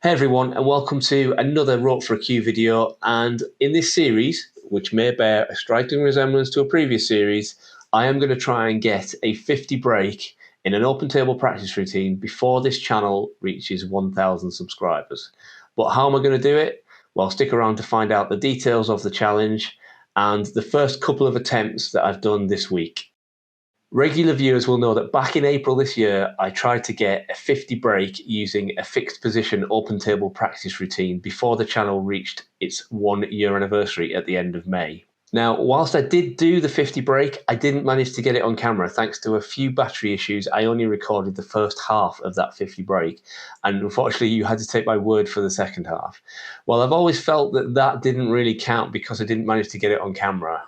Hey everyone, and welcome to another Wrote for a Q video. And in this series, which may bear a striking resemblance to a previous series, I am going to try and get a 50 break in an open table practice routine before this channel reaches 1,000 subscribers. But how am I going to do it? Well, stick around to find out the details of the challenge and the first couple of attempts that I've done this week. Regular viewers will know that back in April this year, I tried to get a 50 break using a fixed position open table practice routine before the channel reached its 1 year anniversary at the end of May. Now, whilst I did do the 50 break, I didn't manage to get it on camera thanks to a few battery issues. I only recorded the first half of that 50 break, and unfortunately you had to take my word for the second half. Well, I've always felt that that didn't really count because I didn't manage to get it on camera.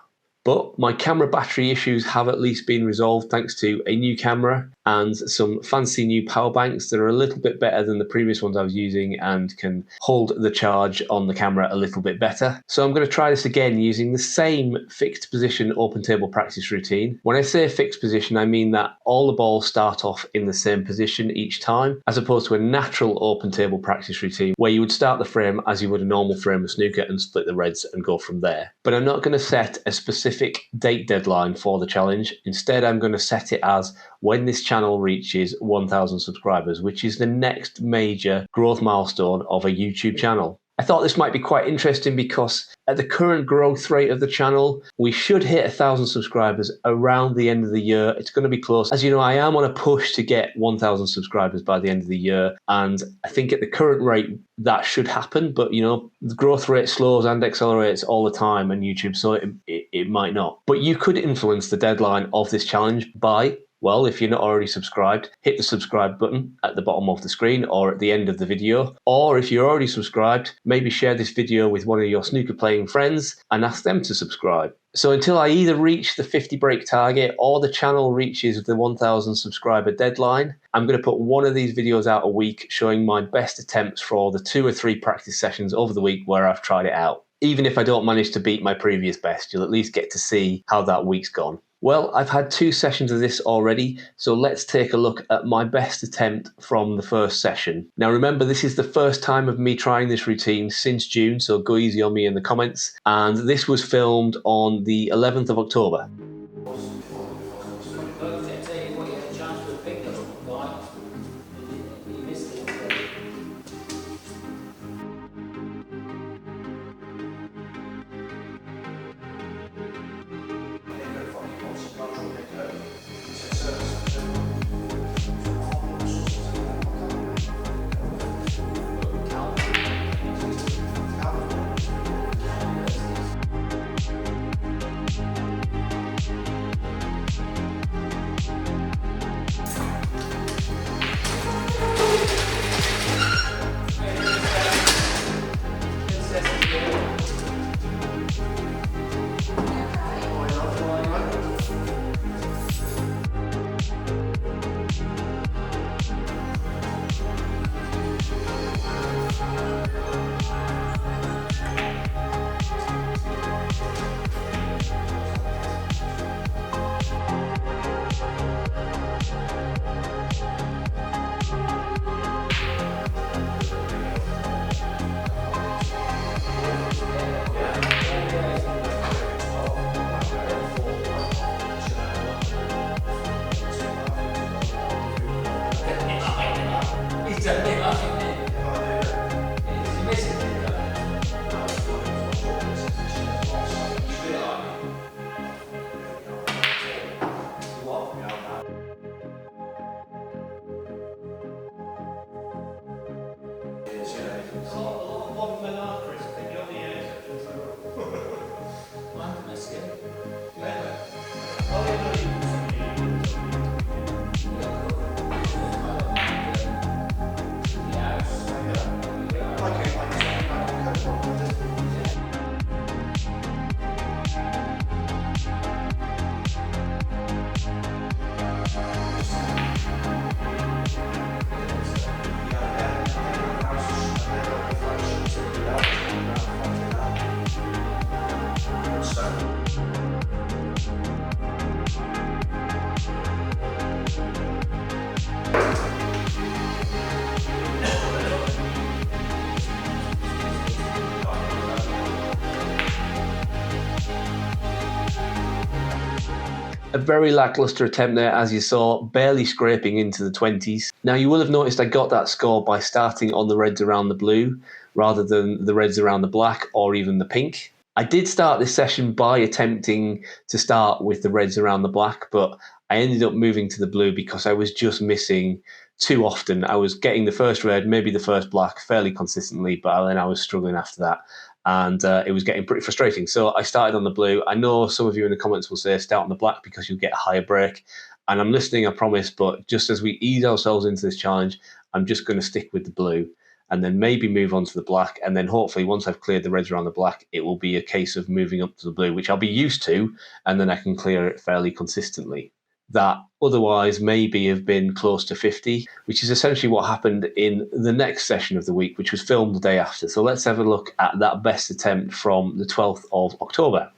But my camera battery issues have at least been resolved thanks to a new camera and some fancy new power banks that are a little bit better than the previous ones I was using and can hold the charge on the camera a little bit better. So I'm going to try this again using the same fixed position open table practice routine. When I say fixed position, I mean that all the balls start off in the same position each time, as opposed to a natural open table practice routine where you would start the frame as you would a normal frame of snooker and split the reds and go from there. But I'm not going to set a specific date deadline for the challenge. Instead, I'm going to set it as when this channel reaches 1,000 subscribers, which is the next major growth milestone of a YouTube channel. I thought this might be quite interesting because at the current growth rate of the channel, we should hit 1,000 subscribers around the end of the year. It's going to be close. As you know, I am on a push to get 1,000 subscribers by the end of the year. And I think at the current rate, that should happen. But, you know, the growth rate slows and accelerates all the time on YouTube, so it might not. But you could influence the deadline of this challenge by, well, if you're not already subscribed, hit the subscribe button at the bottom of the screen or at the end of the video. Or if you're already subscribed, maybe share this video with one of your snooker playing friends and ask them to subscribe. So until I either reach the 50 break target or the channel reaches the 1,000 subscriber deadline, I'm going to put one of these videos out a week showing my best attempts for the 2 or 3 practice sessions over the week where I've tried it out. Even if I don't manage to beat my previous best, you'll at least get to see how that week's gone. Well, I've had 2 sessions of this already, so let's take a look at my best attempt from the first session. Now remember, this is the first time of me trying this routine since June, so go easy on me in the comments. And this was filmed on the 11th of October. A very lacklustre attempt there, as you saw, barely scraping into the 20s. Now, you will have noticed I got that score by starting on the reds around the blue rather than the reds around the black or even the pink. I did start this session by attempting to start with the reds around the black, but I ended up moving to the blue because I was just missing too often. I was getting the first red, maybe the first black fairly consistently, but then I was struggling after that. And it was getting pretty frustrating. So I started on the blue. I know some of you in the comments will say start on the black because you'll get a higher break. And I'm listening, I promise, but just as we ease ourselves into this challenge, I'm just going to stick with the blue and then maybe move on to the black. And then hopefully once I've cleared the reds around the black, it will be a case of moving up to the blue, which I'll be used to, and then I can clear it fairly consistently. That otherwise maybe have been close to 50, which is essentially what happened in the next session of the week, which was filmed the day after. So let's have a look at that best attempt from the 12th of October.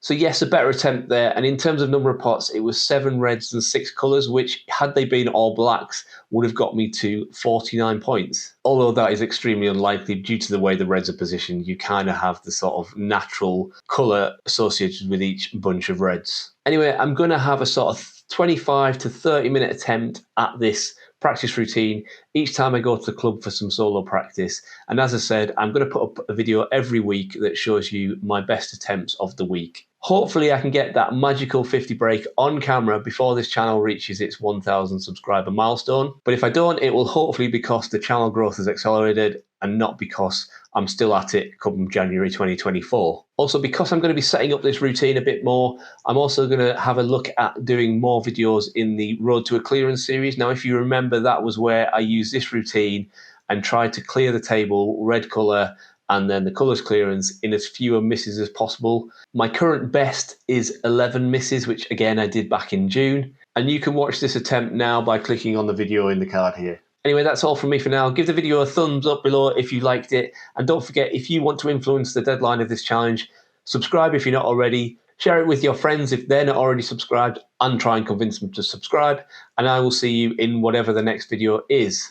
So yes, a better attempt there. And in terms of number of pots, it was 7 reds and 6 colours, which, had they been all blacks, would have got me to 49 points. Although that is extremely unlikely due to the way the reds are positioned. You kind of have the sort of natural colour associated with each bunch of reds. Anyway, I'm going to have a sort of 25 to 30 minute attempt at this practice routine each time I go to the club for some solo practice. And as I said, I'm going to put up a video every week that shows you my best attempts of the week. Hopefully I can get that magical 50 break on camera before this channel reaches its 1,000 subscriber milestone. But if I don't, it will hopefully be because the channel growth has accelerated and not because I'm still at it come January 2024. Also, because I'm going to be setting up this routine a bit more, I'm also going to have a look at doing more videos in the Road to a Clearance series. Now, if you remember, that was where I used this routine and tried to clear the table, red colour, and then the colours clearance in as fewer misses as possible. My current best is 11 misses, which again I did back in June. And you can watch this attempt now by clicking on the video in the card here. Anyway, that's all from me for now. Give the video a thumbs up below if you liked it. And don't forget, if you want to influence the deadline of this challenge, subscribe if you're not already. Share it with your friends if they're not already subscribed, and try and convince them to subscribe. And I will see you in whatever the next video is.